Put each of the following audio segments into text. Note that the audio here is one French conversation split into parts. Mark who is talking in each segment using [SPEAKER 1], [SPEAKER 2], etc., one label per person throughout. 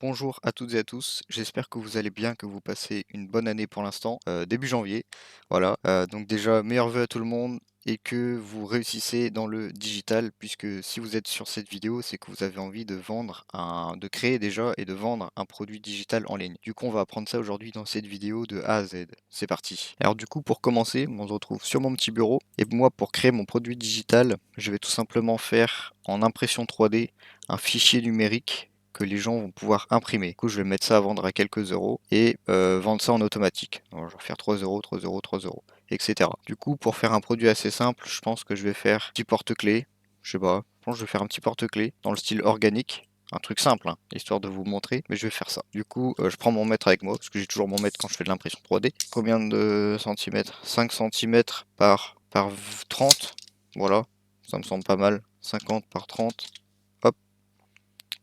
[SPEAKER 1] Bonjour à toutes et à tous, j'espère que vous allez bien, que vous passez une bonne année pour l'instant, début janvier. Voilà, donc déjà meilleurs vœux à tout le monde et que vous réussissez dans le digital puisque si vous êtes sur cette vidéo, c'est que vous avez envie de créer déjà et de vendre un produit digital en ligne. Du coup, on va apprendre ça aujourd'hui dans cette vidéo de A à Z. C'est parti. Alors du coup, pour commencer, on se retrouve sur mon petit bureau et moi, pour créer mon produit digital, je vais tout simplement faire en impression 3D un fichier numérique que les gens vont pouvoir imprimer. Du coup, je vais mettre ça à vendre à quelques euros et vendre ça en automatique. Alors, je vais faire 3 euros, 3 euros, 3 euros, etc. Du coup, pour faire un produit assez simple, je pense que je vais faire un petit porte-clés. Je sais pas, je pense que je vais faire un petit porte-clés dans le style organique. Un truc simple, hein, histoire de vous montrer, mais je vais faire ça. Du coup, je prends mon mètre avec moi, parce que j'ai toujours mon mètre quand je fais de l'impression 3D. Combien de centimètres? 5 centimètres par 30. Voilà, ça me semble pas mal. 50 par 30. Hop.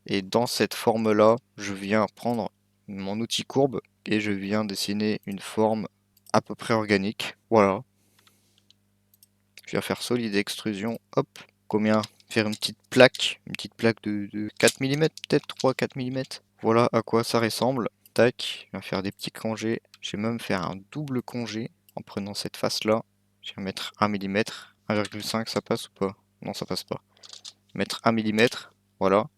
[SPEAKER 1] Et dans cette forme-là, je viens prendre mon outil courbe et je viens dessiner une forme à peu près organique. Voilà. Je viens faire solide extrusion. Hop. Combien? Faire une petite plaque de 4 mm, peut-être 3-4 mm. Voilà à quoi ça ressemble. Tac. Je viens faire des petits congés. Je vais même faire un double congé en prenant cette face-là. Je vais mettre 1 mm. 1,5, ça passe ou pas? Non, ça passe pas. Mettre 1 mm. Voilà.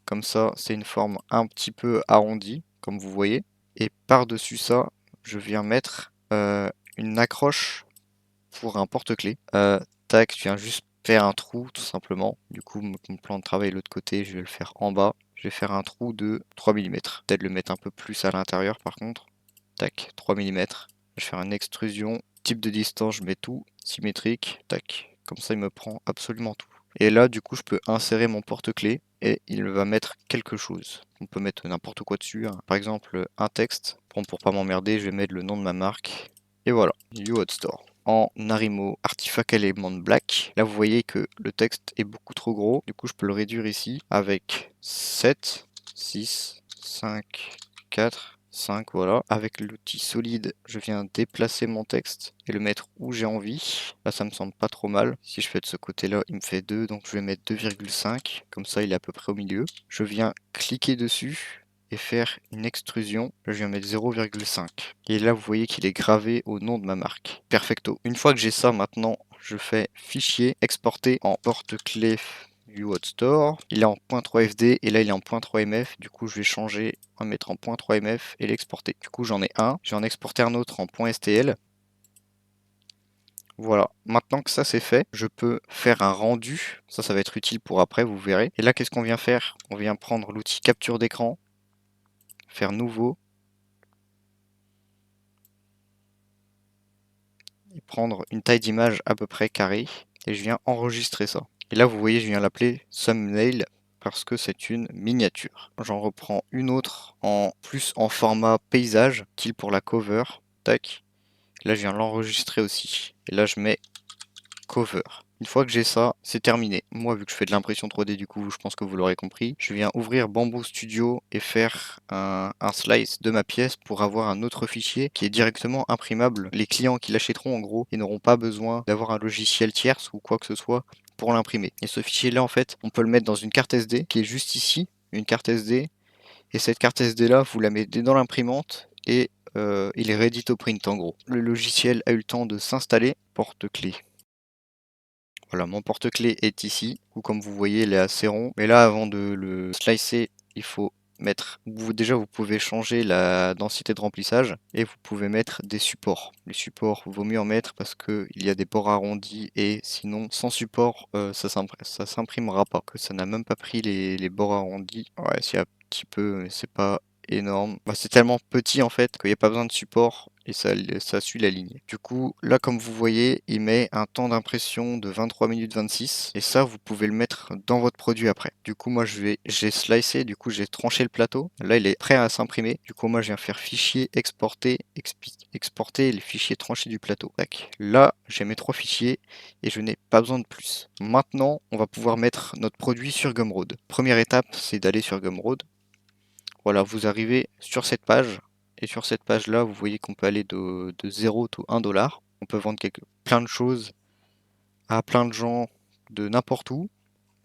[SPEAKER 1] Comme ça, c'est une forme un petit peu arrondie, comme vous voyez. Et par-dessus ça, je viens mettre une accroche pour un porte-clés. Tac, je viens juste faire un trou, tout simplement. Du coup, mon plan de travail est de l'autre côté, je vais le faire en bas. Je vais faire un trou de 3 mm. Peut-être le mettre un peu plus à l'intérieur, par contre. Tac, 3 mm. Je vais faire une extrusion. Type de distance, je mets tout symétrique. Tac, comme ça, il me prend absolument tout. Et là, du coup, je peux insérer mon porte-clés et il va mettre quelque chose. On peut mettre n'importe quoi dessus, hein. Par exemple, un texte. Bon, pour pas m'emmerder, je vais mettre le nom de ma marque. Et voilà, YouHot Store. En Narimo Artifact Element Black. Là, vous voyez que le texte est beaucoup trop gros. Du coup, je peux le réduire ici avec 7, 6, 5, 4, 5, voilà. Avec l'outil solide, je viens déplacer mon texte et le mettre où j'ai envie. Là, ça me semble pas trop mal. Si je fais de ce côté-là, il me fait 2, donc je vais mettre 2,5. Comme ça, il est à peu près au milieu. Je viens cliquer dessus et faire une extrusion. Là, je viens mettre 0,5. Et là, vous voyez qu'il est gravé au nom de ma marque. Perfecto. Une fois que j'ai ça, maintenant, je fais fichier, exporter en porte-clés YouHot Store. Il est en .3fd et là il est en .3mf. Du coup, je vais changer, on va mettre en .3mf et l'exporter. Du coup, j'en ai un. Je vais en exporter un autre en .stl. Voilà, maintenant que ça c'est fait, je peux faire un rendu. Ça va être utile pour après, vous verrez. Et là, qu'est-ce qu'on vient faire? On vient prendre l'outil capture d'écran, faire nouveau, et prendre une taille d'image à peu près carrée. Et je viens enregistrer ça. Et là, vous voyez, je viens l'appeler thumbnail parce que c'est une miniature. J'en reprends une autre en plus en format paysage, style pour la cover. Tac. Là, je viens l'enregistrer aussi. Et là, je mets cover. Une fois que j'ai ça, c'est terminé. Moi, vu que je fais de l'impression 3D, du coup, je pense que vous l'aurez compris, je viens ouvrir Bamboo Studio et faire un slice de ma pièce pour avoir un autre fichier qui est directement imprimable. Les clients qui l'achèteront, en gros, ils n'auront pas besoin d'avoir un logiciel tierce ou quoi que ce soit pour l'imprimer. Et ce fichier-là, en fait, on peut le mettre dans une carte SD qui est juste ici, une carte SD. Et cette carte SD-là, vous la mettez dans l'imprimante et il est ready to print en gros. Le logiciel a eu le temps de s'installer. Porte-clés. Voilà, mon porte-clés est ici, ou comme vous voyez, il est assez rond. Mais là, avant de le slicer, il faut mettre... Déjà, vous pouvez changer la densité de remplissage et vous pouvez mettre des supports. Les supports, vaut mieux en mettre parce qu'il y a des bords arrondis et sinon, sans support, ça s'imprimera pas. Que ça n'a même pas pris les bords arrondis. Ouais, c'est un petit peu, mais c'est pas énorme. Bah, c'est tellement petit en fait qu'il n'y a pas besoin de support et ça suit la ligne. Du coup, là comme vous voyez, il met un temps d'impression de 23 minutes 26 et ça vous pouvez le mettre dans votre produit après. Du coup, moi j'ai slicé, du coup j'ai tranché le plateau. Là, il est prêt à s'imprimer. Du coup, moi je viens faire fichier, exporter, exporter le fichier tranché du plateau. Tac. Là, j'ai mes trois fichiers et je n'ai pas besoin de plus. Maintenant, on va pouvoir mettre notre produit sur Gumroad. Première étape, c'est d'aller sur Gumroad. Voilà, vous arrivez sur cette page. Et sur cette page-là, vous voyez qu'on peut aller de 0 à 1 dollar. On peut vendre plein de choses à plein de gens de n'importe où.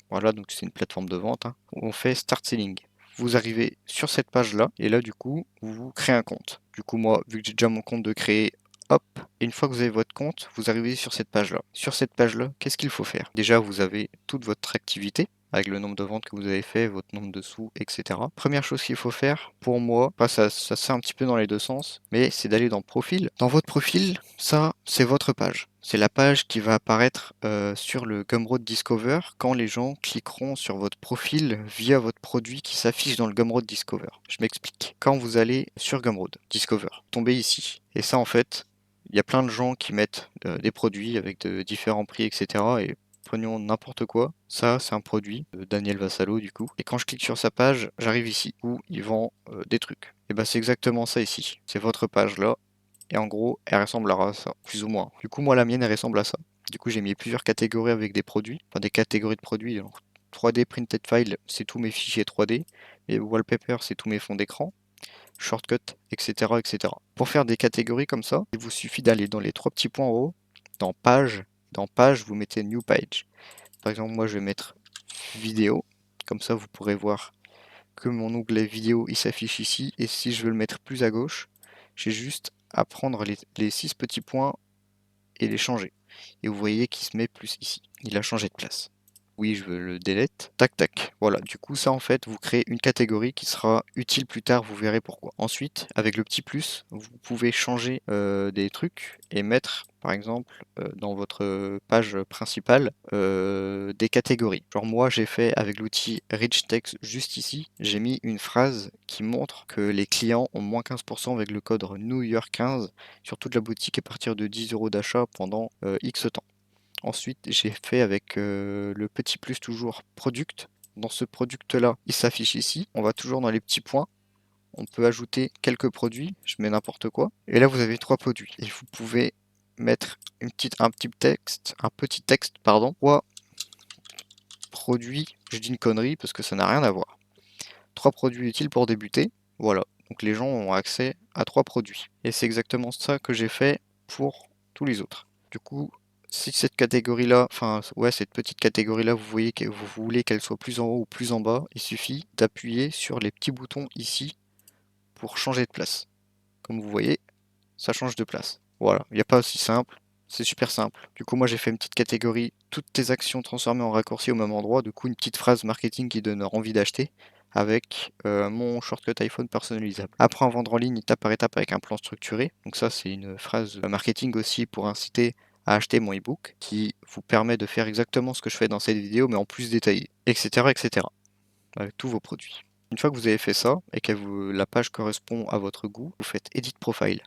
[SPEAKER 1] Voilà, donc c'est une plateforme de vente, hein, où on fait start selling. vous arrivez sur cette page-là, et là, du coup, vous créez un compte. Du coup, moi, vu que j'ai déjà mon compte de créer, hop, et une fois que vous avez votre compte, vous arrivez sur cette page-là. Sur cette page-là, qu'est-ce qu'il faut faire? Déjà, vous avez toute votre activité, avec le nombre de ventes que vous avez fait, votre nombre de sous, etc. Première chose qu'il faut faire, pour moi, enfin, ça se fait un petit peu dans les deux sens, mais c'est d'aller dans Profil. Dans votre profil, ça, c'est votre page. C'est la page qui va apparaître sur le Gumroad Discover quand les gens cliqueront sur votre profil via votre produit qui s'affiche dans le Gumroad Discover. Je m'explique. Quand vous allez sur Gumroad Discover, tombez ici. Et ça, en fait, il y a plein de gens qui mettent des produits avec de différents prix, etc. Et prenons n'importe quoi. Ça, c'est un produit de Daniel Vassalo, du coup. Et quand je clique sur sa page, j'arrive ici, où il vend des trucs. Et ben, c'est exactement ça ici. C'est votre page là. Et en gros, elle ressemblera à ça, plus ou moins. Du coup, moi, la mienne, elle ressemble à ça. Du coup, j'ai mis plusieurs catégories avec des produits, enfin des catégories de produits. Donc, 3D Printed File, c'est tous mes fichiers 3D. Et Wallpaper, c'est tous mes fonds d'écran. Shortcut, etc., etc. Pour faire des catégories comme ça, il vous suffit d'aller dans les trois petits points en haut, dans Page. Dans Page, vous mettez New Page. Par exemple, moi, je vais mettre Vidéo. Comme ça, vous pourrez voir que mon onglet Vidéo, il s'affiche ici. Et si je veux le mettre plus à gauche, j'ai juste à prendre les 6 petits points et les changer. Et vous voyez qu'il se met plus ici. Il a changé de place. Oui, je veux le delete. Tac, tac. Voilà, du coup, ça, en fait, vous créez une catégorie qui sera utile plus tard, vous verrez pourquoi. Ensuite, avec le petit plus, vous pouvez changer des trucs et mettre, par exemple, dans votre page principale, des catégories. Genre moi, j'ai fait avec l'outil Rich Text juste ici, j'ai mis une phrase qui montre que les clients ont moins 15% avec le code New Year 15 sur toute la boutique à partir de 10 € d'achat pendant X temps. Ensuite, j'ai fait avec le petit plus toujours product. Dans ce product-là, il s'affiche ici. On va toujours dans les petits points. On peut ajouter quelques produits. Je mets n'importe quoi. Et là, vous avez trois produits. Et vous pouvez mettre un petit texte, pardon. Trois produits. Je dis une connerie parce que ça n'a rien à voir. Trois produits utiles pour débuter. Voilà. Donc les gens ont accès à trois produits. Et c'est exactement ça que j'ai fait pour tous les autres. Du coup, si cette catégorie-là, enfin ouais, cette petite catégorie-là, vous voyez que vous voulez qu'elle soit plus en haut ou plus en bas, il suffit d'appuyer sur les petits boutons ici pour changer de place. Comme vous voyez, ça change de place. Voilà, il n'y a pas aussi simple, c'est super simple. Du coup, moi j'ai fait une petite catégorie, toutes tes actions transformées en raccourcis au même endroit, du coup une petite phrase marketing qui donne envie d'acheter avec mon shortcut iPhone personnalisable. Après, en vendre en ligne étape par étape avec un plan structuré. Donc ça, c'est une phrase marketing aussi pour inciter à acheter mon ebook qui vous permet de faire exactement ce que je fais dans cette vidéo, mais en plus détaillé, etc., etc. Avec tous vos produits. Une fois que vous avez fait ça et que la page correspond à votre goût, vous faites Edit Profile.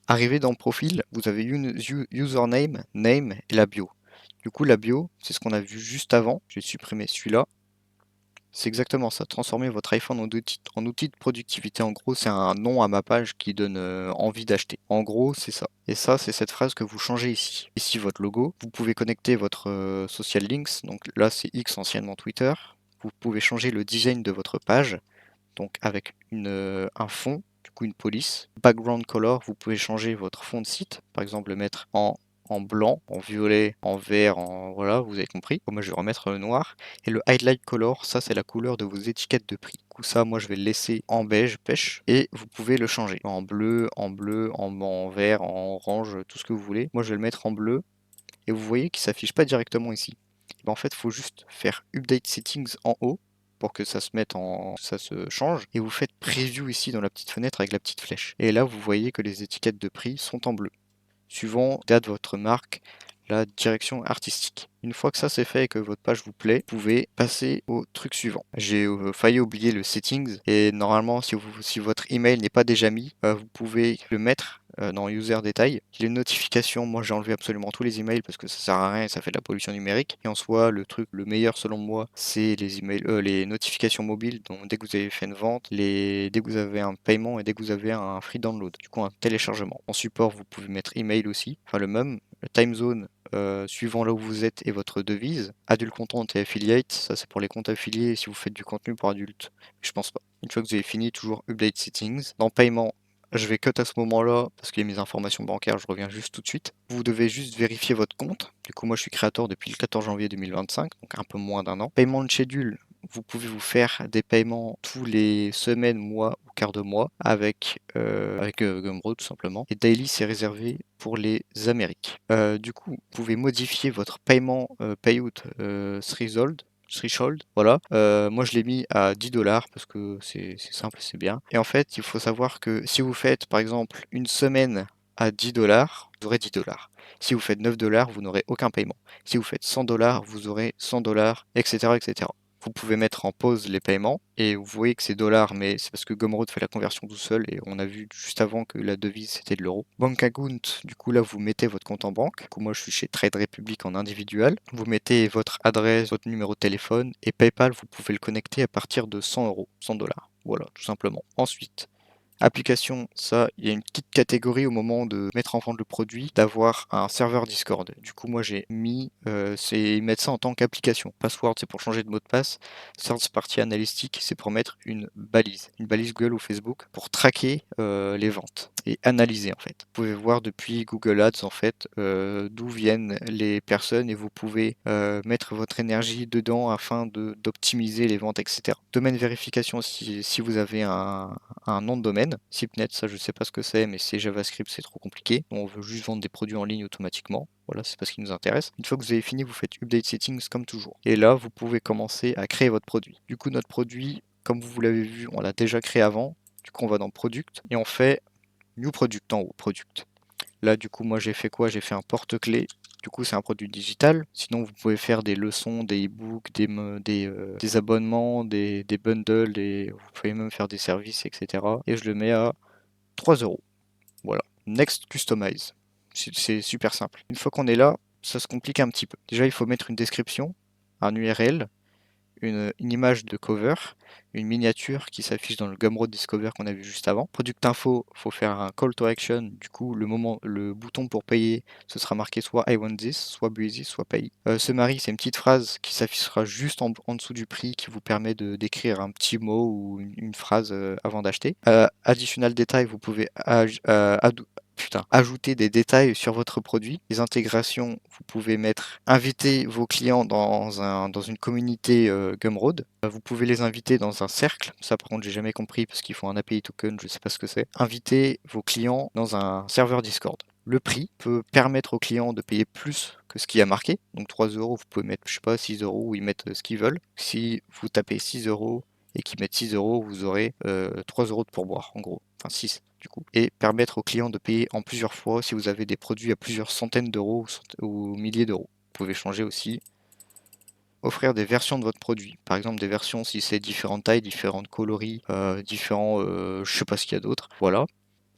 [SPEAKER 1] Arrivé dans Profil, vous avez une username, name et la bio. Du coup, la bio, c'est ce qu'on a vu juste avant. Je vais supprimer celui-là. C'est exactement ça. Transformer votre iPhone en outil de productivité. En gros, c'est un nom à ma page qui donne envie d'acheter. En gros, c'est ça. Et ça, c'est cette phrase que vous changez ici. Ici, votre logo. Vous pouvez connecter votre social links. Donc là, c'est X, anciennement Twitter. Vous pouvez changer le design de votre page. Donc avec un fond, du coup une police. Background color, vous pouvez changer votre fond de site. Par exemple, le mettre en blanc, en violet, en vert, en voilà, vous avez compris. Moi, je vais remettre le noir. Et le highlight color, ça, c'est la couleur de vos étiquettes de prix. Du coup, ça, moi, je vais le laisser en beige, pêche. Et vous pouvez le changer en bleu, en vert, en orange, tout ce que vous voulez. Moi, je vais le mettre en bleu. Et vous voyez qu'il s'affiche pas directement ici. En fait, il faut juste faire Update Settings en haut pour que ça se mette ça se change. Et vous faites Preview ici dans la petite fenêtre avec la petite flèche. Et là, vous voyez que les étiquettes de prix sont en bleu. Suivant date de votre marque, la direction artistique. Une fois que ça c'est fait et que votre page vous plaît, vous pouvez passer au truc suivant. J'ai failli oublier le settings et normalement si votre email n'est pas déjà mis, vous pouvez le mettre dans user détail. Les notifications, moi j'ai enlevé absolument tous les emails parce que ça sert à rien et ça fait de la pollution numérique. Et en soi, le truc le meilleur selon moi, c'est les emails, les notifications mobiles. Donc dès que vous avez fait une vente, dès que vous avez un paiement et dès que vous avez un free download, du coup un téléchargement. En support, vous pouvez mettre email aussi, enfin le même. Le time zone, suivant là où vous êtes et votre devise. Adulte content et affiliate, ça c'est pour les comptes affiliés si vous faites du contenu pour adultes. Je pense pas. Une fois que vous avez fini, toujours update settings. Dans paiement, je vais cut à ce moment-là parce qu'il y a mes informations bancaires, je reviens juste tout de suite. Vous devez juste vérifier votre compte. Du coup, moi je suis créateur depuis le 14 janvier 2025, donc un peu moins d'un an. Paiement de schedule, vous pouvez vous faire des paiements tous les semaines, mois ou quart de mois avec Gumroad tout simplement. Et Daily, c'est réservé pour les Amériques. Du coup, vous pouvez modifier votre paiement payout threshold, voilà. Moi, je l'ai mis à 10 $ parce que c'est simple, c'est bien. Et en fait, il faut savoir que si vous faites, par exemple, une semaine à 10 $, vous aurez 10 $. Si vous faites 9 $, vous n'aurez aucun paiement. Si vous faites 100 $, vous aurez 100 $, etc., etc. Vous pouvez mettre en pause les paiements et vous voyez que c'est dollars, mais c'est parce que Gumroad fait la conversion tout seul et on a vu juste avant que la devise c'était de l'euro. Bank account, du coup là vous mettez votre compte en banque. Du coup moi je suis chez Trade Republic en individuel. Vous mettez votre adresse, votre numéro de téléphone et PayPal vous pouvez le connecter à partir de 100 €, 100 $. Voilà, tout simplement. Ensuite, application, ça, il y a une petite catégorie au moment de mettre en vente le produit, d'avoir un serveur Discord. Du coup, moi j'ai mis, c'est mettre ça en tant qu'application. Password, c'est pour changer de mot de passe. Third Party Analytics, c'est pour mettre une balise Google ou Facebook pour traquer les ventes et analyser en fait. Vous pouvez voir depuis Google Ads en fait d'où viennent les personnes et vous pouvez mettre votre énergie dedans afin d'optimiser les ventes, etc. Domaine vérification si vous avez un nom de domaine. SIPNet, ça je sais pas ce que c'est, mais c'est JavaScript, c'est trop compliqué. On veut juste vendre des produits en ligne automatiquement. Voilà, c'est pas ce qui nous intéresse. Une fois que vous avez fini, vous faites Update Settings comme toujours. Et là, vous pouvez commencer à créer votre produit. Du coup, notre produit, comme vous l'avez vu, on l'a déjà créé avant. Du coup, on va dans Product et on fait New Product en haut, Product. Là, du coup, moi j'ai fait quoi? J'ai fait un porte-clés. Du coup, c'est un produit digital. Sinon, vous pouvez faire des leçons, des e-books, des abonnements, des bundles, vous pouvez même faire des services, etc. Et je le mets à 3 €. Voilà. Next Customize. C'est super simple. Une fois qu'on est là, ça se complique un petit peu. Déjà, il faut mettre une description, un URL, une image de cover, une miniature qui s'affiche dans le Gumroad Discover qu'on a vu juste avant. Product info, il faut faire un call to action. Du coup, le bouton pour payer, ce sera marqué soit I want this, soit Breezy, soit Pay. Summary, c'est une petite phrase qui s'affichera juste en dessous du prix qui vous permet d'écrire un petit mot ou une phrase avant d'acheter. Additional detail, vous pouvez ajouter des détails sur votre produit. Les intégrations, vous pouvez inviter vos clients dans une communauté Gumroad. Vous pouvez les inviter dans un cercle. Ça, par contre, j'ai jamais compris parce qu'ils font un API token, je sais pas ce que c'est. Invitez vos clients dans un serveur Discord. Le prix peut permettre aux clients de payer plus que ce qui a marqué. Donc 3 €, vous pouvez mettre, je sais pas, 6 € ou ils mettent ce qu'ils veulent. Si vous tapez 6 € et qu'ils mettent 6 €, vous aurez 3 € de pourboire, en gros. Enfin 6 du coup. Et permettre aux clients de payer en plusieurs fois si vous avez des produits à plusieurs centaines d'euros ou milliers d'euros. Vous pouvez changer aussi. Offrir des versions de votre produit. Par exemple, des versions si c'est différentes tailles, différentes coloris, je sais pas ce qu'il y a d'autre. Voilà.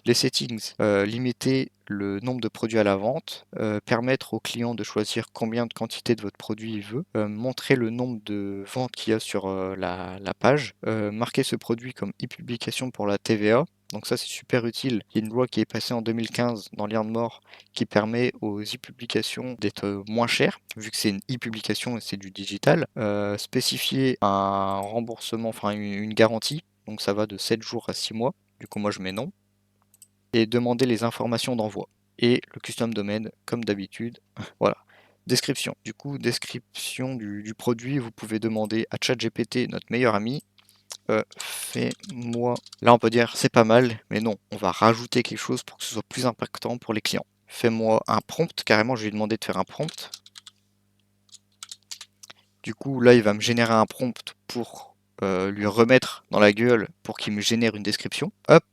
[SPEAKER 1] Les settings, limiter le nombre de produits à la vente, permettre au client de choisir combien de quantité de votre produit il veut, montrer le nombre de ventes qu'il y a sur la page, marquer ce produit comme e-publication pour la TVA. Donc ça c'est super utile. Il y a une loi qui est passée en 2015 dans l'IRN-MOR qui permet aux e-publications d'être moins chères, vu que c'est une e-publication et c'est du digital. Spécifier un remboursement, enfin une garantie, donc ça va de 7 jours à 6 mois. Du coup moi je mets non et demander les informations d'envoi. Et le custom domaine, comme d'habitude. Voilà. Description. Du coup, description du produit, vous pouvez demander à ChatGPT, notre meilleur ami, fais-moi. Là, on peut dire c'est pas mal, mais non, on va rajouter quelque chose pour que ce soit plus impactant pour les clients. Fais-moi un prompt, carrément, je lui ai demandé de faire un prompt. Du coup, là, il va me générer un prompt pour lui remettre dans la gueule pour qu'il me génère une description. Hop,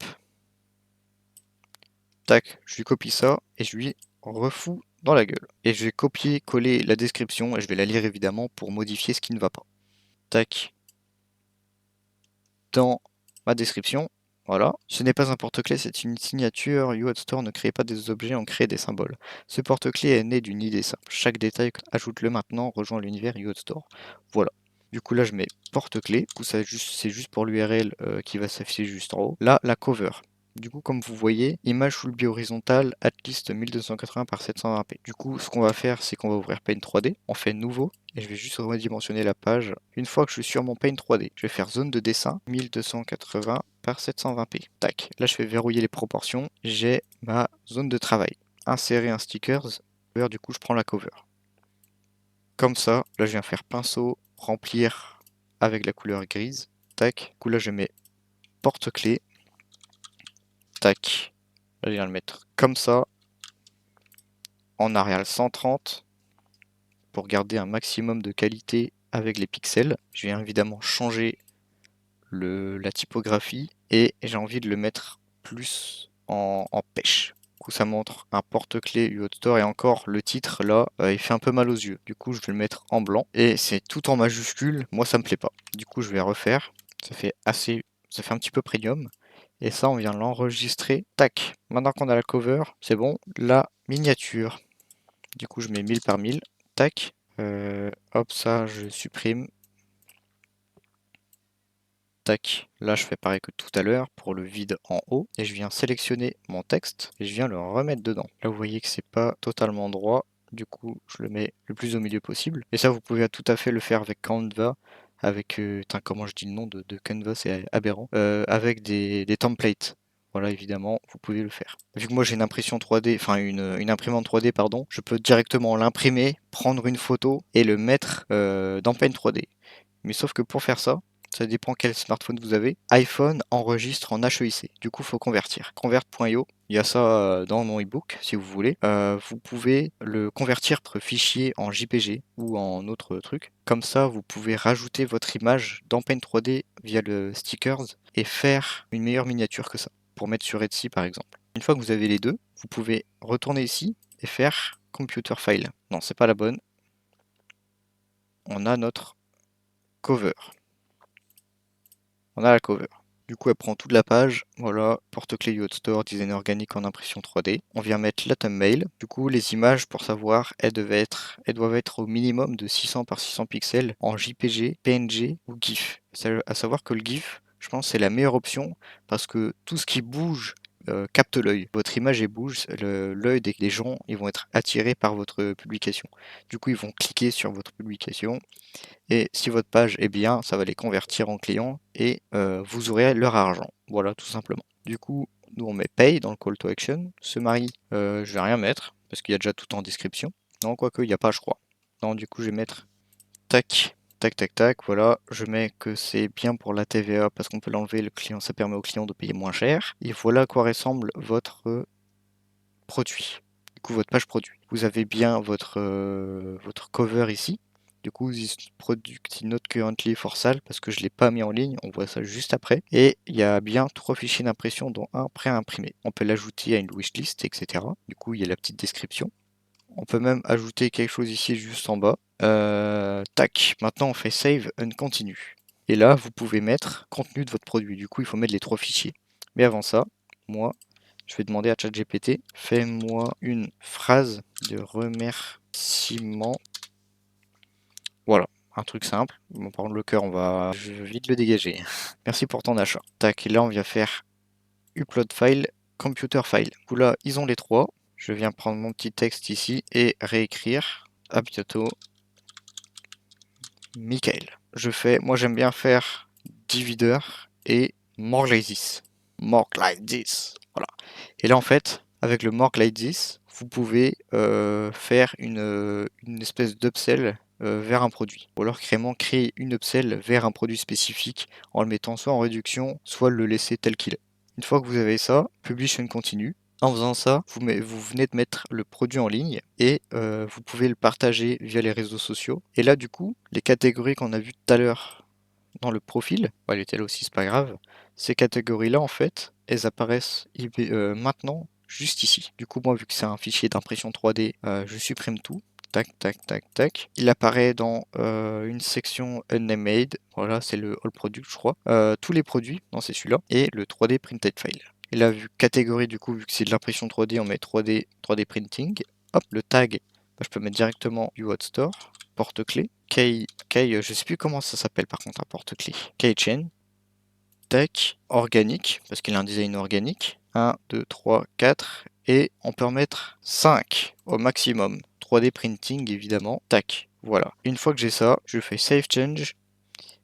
[SPEAKER 1] tac, je lui copie ça et je lui refous dans la gueule. Et je vais copier-coller la description et je vais la lire évidemment pour modifier ce qui ne va pas. Tac, dans ma description, voilà. Ce n'est pas un porte-clés, c'est une signature. YouAdStore ne crée pas des objets, on crée des symboles. Ce porte-clés est né d'une idée simple. Chaque détail, ajoute-le maintenant, rejoins l'univers YouAdStore. Voilà. Du coup là je mets porte-clés, du coup c'est juste pour l'URL qui va s'afficher juste en haut. Là, la cover. Du coup, comme vous voyez, image full bi-horizontale, at least 1280 par 720p. Du coup, ce qu'on va faire, c'est qu'on va ouvrir Paint 3D, on fait nouveau, et je vais juste redimensionner la page. Une fois que je suis sur mon Paint 3D, je vais faire zone de dessin, 1280 par 720p. Tac, là je vais verrouiller les proportions, j'ai ma zone de travail. Insérer un stickers, du coup je prends la cover. Comme ça, là je viens faire pinceau, remplir avec la couleur grise. Tac. Du coup là je mets porte-clés. Tac. Là je viens le mettre comme ça. En Arial 130 pour garder un maximum de qualité avec les pixels. Je viens évidemment changer la typographie et j'ai envie de le mettre plus en pêche. Du coup ça montre un porte-clés UOTstore et encore le titre là il fait un peu mal aux yeux. Du coup je vais le mettre en blanc et c'est tout en majuscule, moi ça me plaît pas. Du coup je vais refaire, ça fait un petit peu premium. Et ça on vient l'enregistrer, tac. Maintenant qu'on a la cover, c'est bon, la miniature. Du coup je mets 1000 par 1000, tac. Hop ça je supprime. Tac, là je fais pareil que tout à l'heure pour le vide en haut et je viens sélectionner mon texte et je viens le remettre dedans. Là vous voyez que c'est pas totalement droit, du coup je le mets le plus au milieu possible. Et ça vous pouvez tout à fait le faire avec Canva, avec, comment je dis le nom de Canva, c'est aberrant, avec des templates. Voilà, évidemment, vous pouvez le faire. Vu que moi j'ai une impression 3D, enfin une imprimante 3D, pardon, je peux directement l'imprimer, prendre une photo et le mettre dans Paint 3D. Mais sauf que pour faire ça dépend quel smartphone vous avez. iPhone enregistre en HEIC. Du coup, il faut convertir. Convert.io, il y a ça dans mon ebook si vous voulez. Vous pouvez le convertir par fichier en JPG ou en autre truc. Comme ça, vous pouvez rajouter votre image dans Paint 3D via le stickers et faire une meilleure miniature que ça. Pour mettre sur Etsy par exemple. Une fois que vous avez les deux, vous pouvez retourner ici et faire Computer File. Non, c'est pas la bonne. On a notre cover. On a la cover. Du coup, elle prend toute la page. Voilà, porte-clés UOTstore, design organique en impression 3D. On vient mettre la thumbnail. Du coup, les images, pour savoir, elles doivent être au minimum de 600 par 600 pixels en JPG, PNG ou GIF. À savoir que le GIF, je pense, c'est la meilleure option parce que tout ce qui bouge capte l'œil. Votre image elle bouge, l'œil des gens, ils vont être attirés par votre publication. Du coup, ils vont cliquer sur votre publication et si votre page est bien, ça va les convertir en clients et vous aurez leur argent. Voilà, tout simplement. Du coup, nous on met pay dans le call to action. Ce mari, je vais rien mettre parce qu'il y a déjà tout en description. Non, quoique, il n'y a pas, je crois. Non, du coup, je vais mettre tac, tac, tac, tac. Voilà, je mets que c'est bien pour la TVA parce qu'on peut l'enlever. Le client, ça permet au client de payer moins cher. Et voilà à quoi ressemble votre produit. Du coup, votre page produit. Vous avez bien votre cover ici. Du coup, this product is not currently for sale parce que je ne l'ai pas mis en ligne. On voit ça juste après. Et il y a bien 3 fichiers d'impression dont un pré-imprimé. On peut l'ajouter à une wishlist, etc. Du coup, il y a la petite description. On peut même ajouter quelque chose ici juste en bas. Tac. Maintenant, on fait save and continue. Et là, vous pouvez mettre contenu de votre produit. Du coup, il faut mettre les 3 fichiers. Mais avant ça, moi, je vais demander à ChatGPT, fais-moi une phrase de remerciement. Voilà, un truc simple. Bon, par contre, le cœur, je vais vite le dégager. Merci pour ton achat. Tac, et là, on vient faire upload file, computer file. Du coup, là, ils ont les 3. Je viens prendre mon petit texte ici et réécrire. À bientôt, Michael. Moi, j'aime bien faire divider et more like this. More like this. Voilà. Et là, en fait, avec le More Like This, vous pouvez faire une espèce d'upsell vers un produit. Ou alors carrément créer une upsell vers un produit spécifique en le mettant soit en réduction, soit le laisser tel qu'il est. Une fois que vous avez ça, Publish and Continue. En faisant ça, vous venez de mettre le produit en ligne et vous pouvez le partager via les réseaux sociaux. Et là, du coup, les catégories qu'on a vues tout à l'heure dans le profil, elle était là aussi, c'est pas grave. Ces catégories-là, en fait, elles apparaissent maintenant juste ici. Du coup, moi, vu que c'est un fichier d'impression 3D, je supprime tout. Tac, tac, tac, tac. Il apparaît dans une section Unnamed. Voilà, c'est le All Product, je crois. Tous les produits, non, c'est celui-là. Et le 3D Printed File. Et là, vu catégorie, du coup, vu que c'est de l'impression 3D, on met 3D Printing. Hop, le tag, bah, je peux mettre directement UOT Store, porte-clés. Je sais plus comment ça s'appelle par contre, un porte-clés. Keychain. Tac, organique, parce qu'il a un design organique. 1, 2, 3, 4. Et on peut en mettre 5 au maximum. 3D printing évidemment. Tac, voilà. Une fois que j'ai ça, je fais Save Change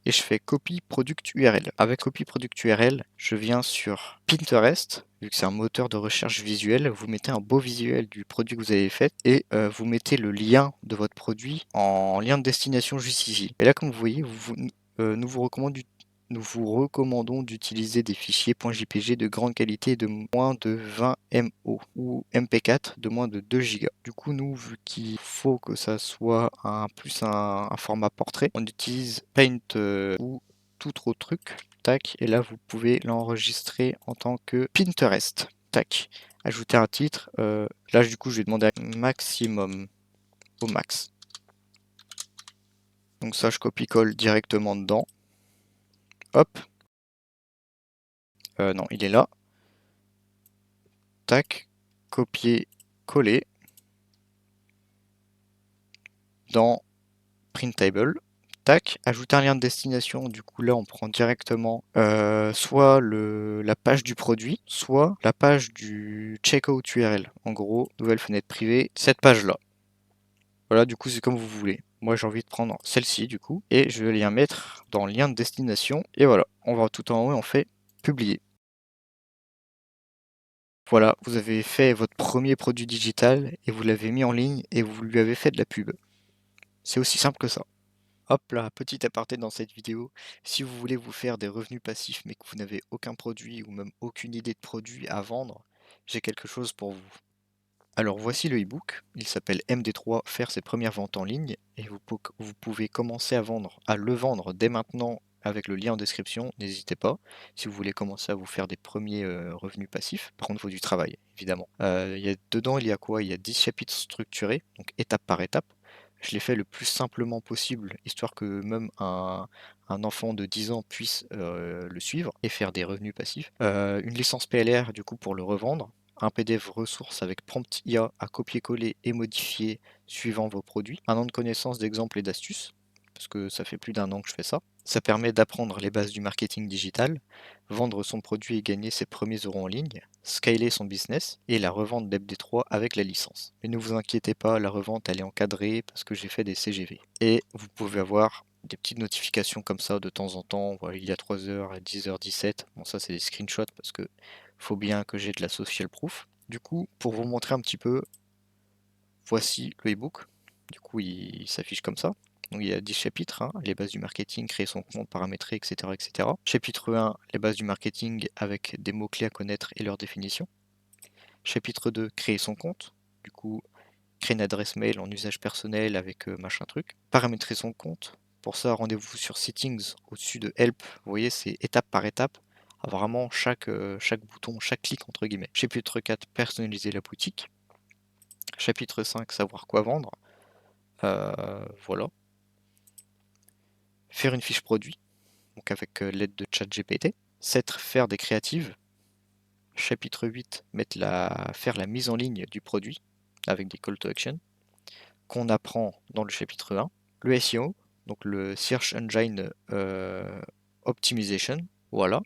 [SPEAKER 1] et je fais Copy Product URL. Avec Copy Product URL, je viens sur Pinterest, vu que c'est un moteur de recherche visuel, vous mettez un beau visuel du produit que vous avez fait et vous mettez le lien de votre produit en lien de destination juste ici. Et là, comme vous voyez, Nous vous recommandons d'utiliser des fichiers .jpg de grande qualité de moins de 20 MO ou MP4 de moins de 2 Go. Du coup, nous, vu qu'il faut que ça soit un format portrait, on utilise Paint ou tout autre truc. Tac, et là, vous pouvez l'enregistrer en tant que Pinterest. Tac, ajouter un titre. Là, du coup, je vais demander un maximum au max. Donc ça, je copie-colle directement dedans. Hop. Non, il est là. Tac. Copier, coller. Dans Printable. Tac. Ajouter un lien de destination. Du coup, là, on prend directement soit la page du produit, soit la page du checkout URL. En gros, nouvelle fenêtre privée, cette page-là. Voilà, du coup, c'est comme vous voulez. Moi, j'ai envie de prendre celle-ci, du coup, et je vais la mettre dans lien de destination. Et voilà, on va tout en haut et on fait publier. Voilà, vous avez fait votre premier produit digital et vous l'avez mis en ligne et vous lui avez fait de la pub. C'est aussi simple que ça. Hop là, petit aparté dans cette vidéo. Si vous voulez vous faire des revenus passifs mais que vous n'avez aucun produit ou même aucune idée de produit à vendre, j'ai quelque chose pour vous. Alors voici le e-book, il s'appelle MD3 Faire ses premières ventes en ligne et vous pouvez commencer à le vendre dès maintenant avec le lien en description, n'hésitez pas si vous voulez commencer à vous faire des premiers revenus passifs. Par contre, il faut du travail, évidemment. Dedans, il y a quoi? Il y a 10 chapitres structurés, donc étape par étape. Je l'ai fait le plus simplement possible, histoire que même un enfant de 10 ans puisse le suivre et faire des revenus passifs. Une licence PLR, du coup, pour le revendre, un PDF ressource avec prompt IA à copier-coller et modifier suivant vos produits, un an de connaissances, d'exemples et d'astuces, parce que ça fait plus d'un an que je fais ça. Ça permet d'apprendre les bases du marketing digital, vendre son produit et gagner ses premiers euros en ligne, scaler son business et la revente d'MD3 avec la licence. Mais ne vous inquiétez pas, la revente elle est encadrée parce que j'ai fait des CGV. Et vous pouvez avoir des petites notifications comme ça de temps en temps. Voilà, il y a 3h à 10h17. Bon, ça c'est des screenshots parce que faut bien que j'ai de la social proof. Du coup, pour vous montrer un petit peu, voici le e-book. Du coup, il s'affiche comme ça. Donc il y a 10 chapitres, hein, les bases du marketing, créer son compte, paramétrer, etc., etc. Chapitre 1, les bases du marketing avec des mots-clés à connaître et leur définition. Chapitre 2, créer son compte. Du coup, créer une adresse mail en usage personnel avec machin truc. Paramétrer son compte. Pour ça, rendez-vous sur Settings au-dessus de Help. Vous voyez, c'est étape par étape. Vraiment, chaque bouton, chaque clic entre guillemets. Chapitre 4, personnaliser la boutique. Chapitre 5, savoir quoi vendre. Voilà. Faire une fiche produit, donc avec l'aide de ChatGPT. 7, faire des créatives. Chapitre 8, faire la mise en ligne du produit avec des call to action qu'on apprend dans le chapitre 1. Le SEO, donc le Search Engine Optimization, voilà.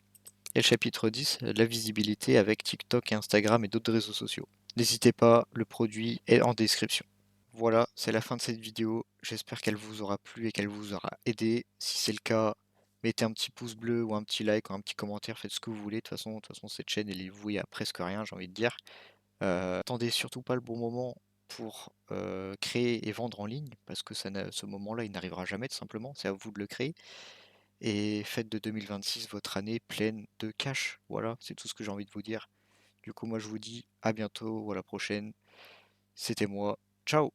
[SPEAKER 1] Et le chapitre 10, la visibilité avec TikTok, Instagram et d'autres réseaux sociaux. N'hésitez pas, le produit est en description. Voilà, c'est la fin de cette vidéo. J'espère qu'elle vous aura plu et qu'elle vous aura aidé. Si c'est le cas, mettez un petit pouce bleu ou un petit like ou un petit commentaire, faites ce que vous voulez. De toute façon, cette chaîne, elle est vouée à presque rien, j'ai envie de dire. Attendez surtout pas le bon moment pour créer et vendre en ligne, parce que ce moment-là, il n'arrivera jamais, tout simplement. C'est à vous de le créer. Et faites de 2026 votre année pleine de cash. Voilà, c'est tout ce que j'ai envie de vous dire. Du coup, moi, je vous dis à bientôt ou à la prochaine. C'était moi. Ciao!